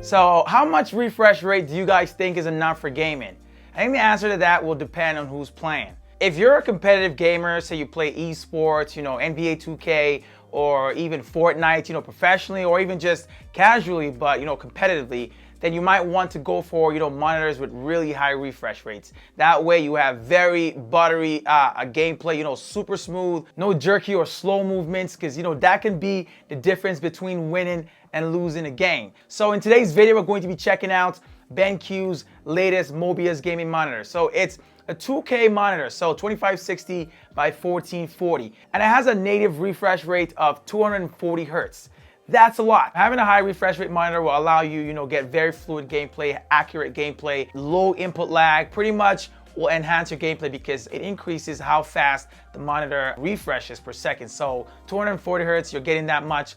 So how much refresh rate do you guys think is enough for gaming? I think the answer to that will depend on who's playing. If you're a competitive gamer, say you play esports, NBA 2K, or even Fortnite, professionally, or even just casually, but, competitively, then you might want to go for, monitors with really high refresh rates. That way you have very buttery gameplay, super smooth, no jerky or slow movements, because, that can be the difference between winning and losing a game. So in today's video, we're going to be checking out BenQ's latest Mobiuz gaming monitor. So it's a 2K monitor, so 2560 by 1440, and it has a native refresh rate of 240 Hertz. That's a lot. Having a high refresh rate monitor will allow you, get very fluid gameplay, accurate gameplay, low input lag, pretty much will enhance your gameplay because it increases how fast the monitor refreshes per second. So 240 Hertz, you're getting that much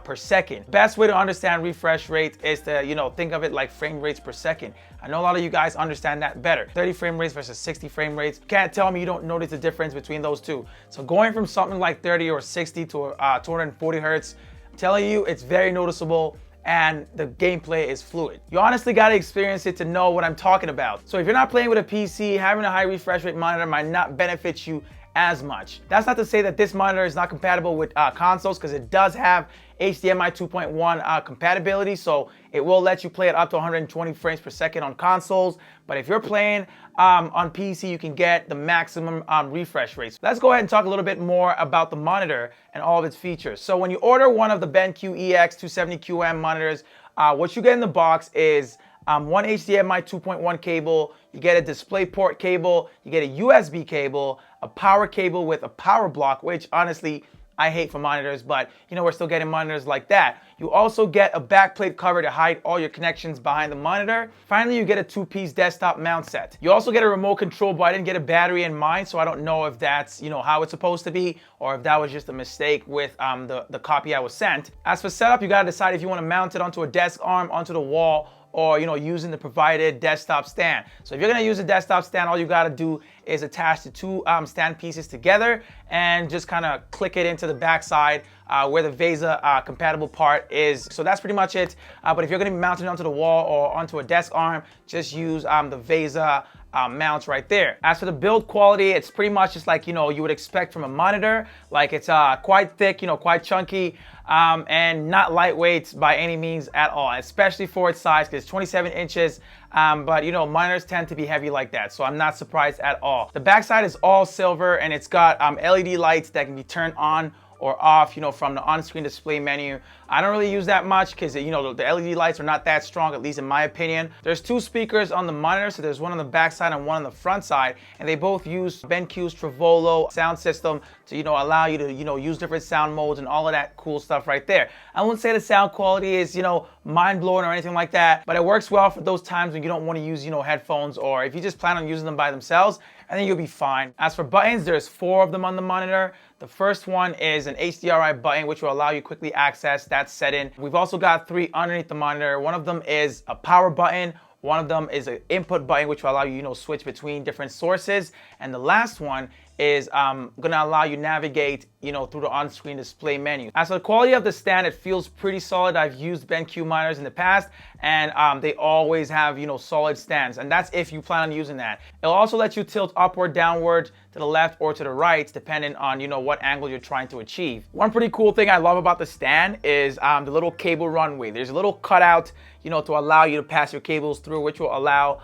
per second. Best way to understand refresh rate is to, think of it like frame rates per second. I know a lot of you guys understand that better. 30 frame rates versus 60 frame rates. You can't tell me you don't notice the difference between those two. So going from something like 30 or 60 to 240 Hertz, I'm telling you, it's very noticeable and the gameplay is fluid. You honestly gotta experience it to know what I'm talking about. So if you're not playing with a PC, having a high refresh rate monitor might not benefit you as much. That's not to say that this monitor is not compatible with consoles, because it does have HDMI 2.1 compatibility, so it will let you play it up to 120 frames per second on consoles. But if you're playing on PC, you can get the maximum refresh rates. Let's go ahead and talk a little bit more about the monitor and all of its features. So when you order one of the BenQ EX270QM monitors, what you get in the box is one HDMI 2.1 cable, you get a DisplayPort cable, you get a USB cable, a power cable with a power block, which honestly, I hate for monitors, but we're still getting monitors like that. You also get a backplate cover to hide all your connections behind the monitor. Finally, you get a two-piece desktop mount set. You also get a remote control, but I didn't get a battery in mine, so I don't know if that's how it's supposed to be, or if that was just a mistake with the copy I was sent. As for setup, you gotta decide if you want to mount it onto a desk arm, onto the wall, or using the provided desktop stand. So if you're gonna use a desktop stand, all you gotta do is attach the two stand pieces together and just kind of click it into the backside where the VESA compatible part is. So that's pretty much it. But if you're gonna be mounting it onto the wall or onto a desk arm, just use the VESA mounts right there. As for the build quality, it's pretty much just like you would expect from a monitor. Like it's quite thick, quite chunky, and not lightweight by any means at all, especially for its size, because it's 27 inches. But monitors tend to be heavy like that, so I'm not surprised at all. The backside is all silver, and it's got LED lights that can be turned on or off, from the on-screen display menu. I don't really use that much because, the LED lights are not that strong, at least in my opinion. There's two speakers on the monitor, so there's one on the back side and one on the front side, and they both use BenQ's Trivolo sound system to, allow you to, use different sound modes and all of that cool stuff right there. I wouldn't say the sound quality is, mind-blowing or anything like that, but it works well for those times when you don't want to use, headphones, or if you just plan on using them by themselves, I think you'll be fine. As for buttons, there's 4 of them on the monitor. The first one is an HDRI button, which will allow you quickly access that setting. We've also got 3 underneath the monitor. One of them is a power button. One of them is an input button, which will allow you, switch between different sources. And the last one is gonna allow you navigate, through the on-screen display menu. As for the quality of the stand, it feels pretty solid. I've used BenQ monitors in the past, and they always have, solid stands. And that's if you plan on using that. It'll also let you tilt upward, downward, to the left, or to the right, depending on, what angle you're trying to achieve. One pretty cool thing I love about the stand is the little cable runway. There's a little cutout, to allow you to pass your cables through, which will allow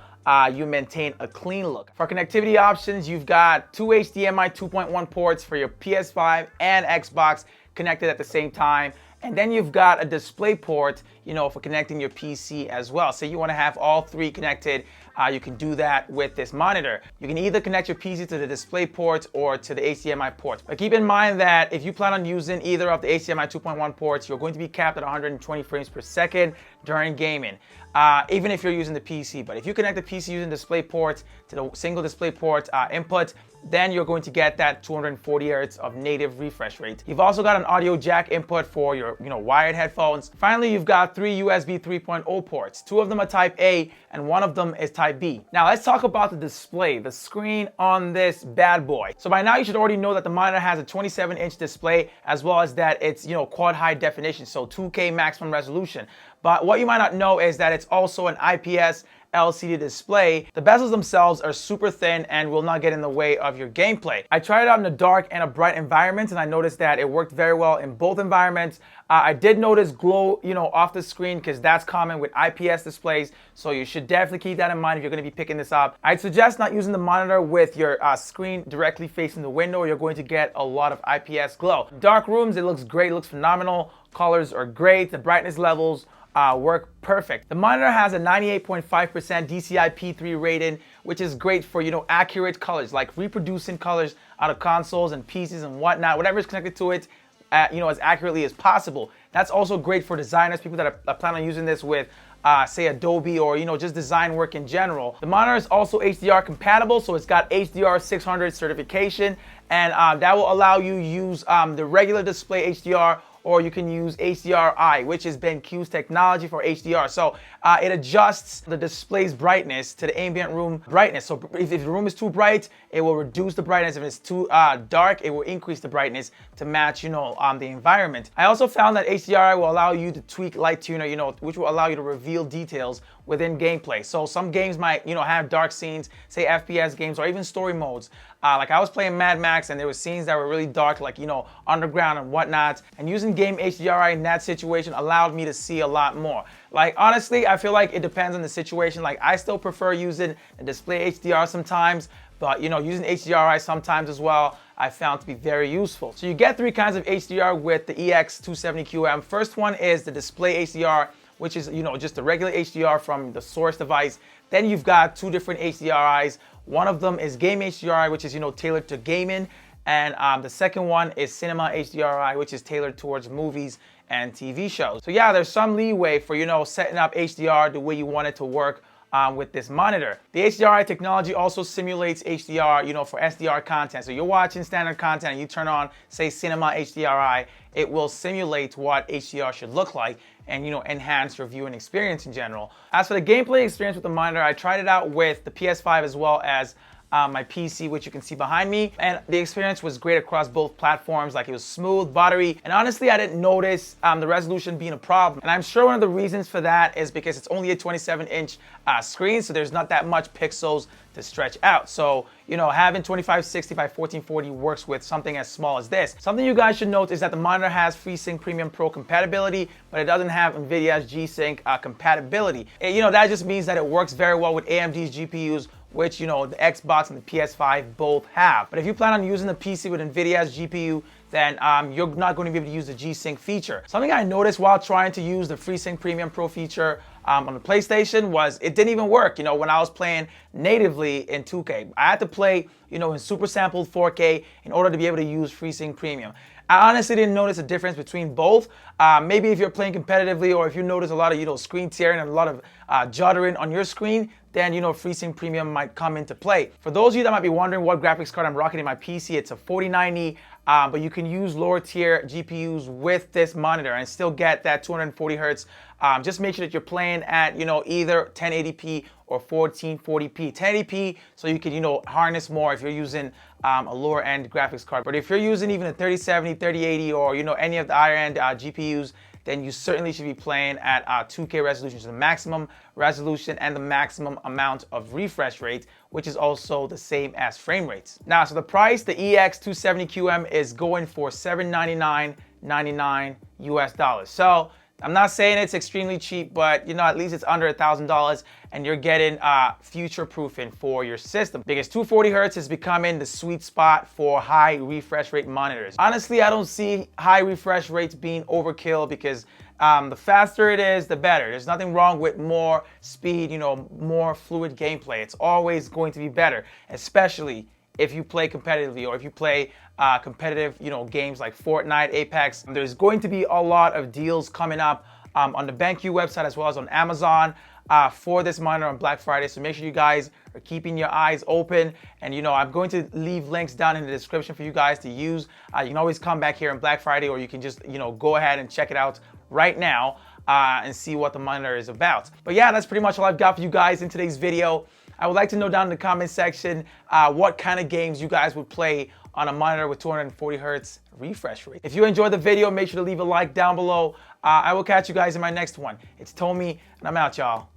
you maintain a clean look. For connectivity options, you've got 2 HDMI 2.1 ports for your PS5 and Xbox connected at the same time. And then you've got a display port, for connecting your PC as well. So you want to have all 3 connected. You can do that with this monitor. You can either connect your PC to the display ports or to the HDMI ports. But keep in mind that if you plan on using either of the HDMI 2.1 ports, you're going to be capped at 120 frames per second during gaming, even if you're using the PC. But if you connect the PC using display ports to the single display port input, then you're going to get that 240 Hz of native refresh rate. You've also got an audio jack input for your wired headphones. Finally, you've got 3 USB 3.0 ports. 2 of them are Type A and 1 of them is Type B. Now let's talk about the display, the screen on this bad boy. So by now you should already know that the monitor has a 27-inch display, as well as that it's quad high definition, so 2K maximum resolution. But what you might not know is that it's also an IPS LCD display. The bezels themselves are super thin and will not get in the way of your gameplay. I tried it out in a dark and a bright environment, and I noticed that it worked very well in both environments. I did notice glow, off the screen, because that's common with IPS displays, so you should definitely keep that in mind if you're going to be picking this up. I'd suggest not using the monitor with your screen directly facing the window, or you're going to get a lot of IPS glow. Dark rooms, it looks great, it looks phenomenal. Colors are great, the brightness levels work perfect. The monitor has a 98.5% DCI-P3 rating, which is great for, accurate colors, like reproducing colors out of consoles and PCs and whatnot, whatever is connected to it, as accurately as possible. That's also great for designers, people that are planning on using this with, say, Adobe or, just design work in general. The monitor is also HDR compatible, so it's got HDR 600 certification, and that will allow you use the regular display HDR, or you can use HDRI, which is BenQ's technology for HDR. So it adjusts the display's brightness to the ambient room brightness. So if the room is too bright, it will reduce the brightness. If it's too dark, it will increase the brightness to match, the environment. I also found that HDRI will allow you to tweak light tuner, which will allow you to reveal details within gameplay. So some games might, have dark scenes, say FPS games or even story modes. Like I was playing Mad Max and there were scenes that were really dark, like, underground and whatnot. And using game HDRI in that situation allowed me to see a lot more. Like, honestly, I feel like it depends on the situation. Like, I still prefer using the display HDR sometimes, but, using HDRI sometimes as well, I found to be very useful. So you get three kinds of HDR with the EX270QM. First one is the display HDR, which is, just the regular HDR from the source device. Then you've got two different HDRIs. One of them is game HDRI, which is, tailored to gaming. And the second one is cinema HDRI, which is tailored towards movies and TV shows. So yeah, there's some leeway for, setting up HDR the way you want it to work with this monitor. The HDRI technology also simulates HDR, for SDR content. So you're watching standard content and you turn on, say, cinema HDRI, it will simulate what HDR should look like and, enhance your viewing experience in general. As for the gameplay experience with the monitor, I tried it out with the PS5 as well as my PC, which you can see behind me, and the experience was great across both platforms. Like, it was smooth, buttery, and honestly I didn't notice the resolution being a problem. And I'm sure one of the reasons for that is because it's only a 27-inch screen, so there's not that much pixels to stretch out. So, having 2560 by 1440 works with something as small as this. Something you guys should note is that the monitor has FreeSync Premium Pro compatibility, but it doesn't have NVIDIA's G-Sync compatibility. That just means that it works very well with AMD's GPUs, which, the Xbox and the PS5 both have. But if you plan on using the PC with NVIDIA's GPU, then you're not going to be able to use the G-Sync feature. Something I noticed while trying to use the FreeSync Premium Pro feature on the PlayStation was it didn't even work, when I was playing natively in 2K. I had to play, in super sampled 4K in order to be able to use FreeSync Premium. I honestly didn't notice a difference between both. Maybe if you're playing competitively, or if you notice a lot of, screen tearing and a lot of juddering on your screen, then, FreeSync Premium might come into play. For those of you that might be wondering what graphics card I'm rocking in my PC, it's a 4090, but you can use lower tier GPUs with this monitor and still get that 240 hertz. Just make sure that you're playing at, either 1080p or 1440p. 1080p, so you can, harness more if you're using a lower end graphics card. But if you're using even a 3070, 3080, or, any of the higher end GPUs, then you certainly should be playing at 2K resolution, so the maximum resolution and the maximum amount of refresh rate, which is also the same as frame rates. Now, so the price, the EX270QM is going for $799.99 US. So I'm not saying it's extremely cheap, but at least it's under $1,000 and you're getting future proofing for your system, because 240 hertz is becoming the sweet spot for high refresh rate monitors. Honestly, I don't see high refresh rates being overkill, because the faster it is, the better. There's nothing wrong with more speed, more fluid gameplay. It's always going to be better, especially if you play competitively, or if you play competitive, games like Fortnite, Apex. There's going to be a lot of deals coming up on the BenQ website as well as on Amazon for this monitor on Black Friday. So make sure you guys are keeping your eyes open. And I'm going to leave links down in the description for you guys to use. You can always come back here on Black Friday, or you can just, go ahead and check it out right now and see what the monitor is about. But yeah, that's pretty much all I've got for you guys in today's video. I would like to know down in the comment section what kind of games you guys would play on a monitor with 240 hertz refresh rate. If you enjoyed the video, make sure to leave a like down below. I will catch you guys in my next one. It's Tommy, and I'm out, y'all.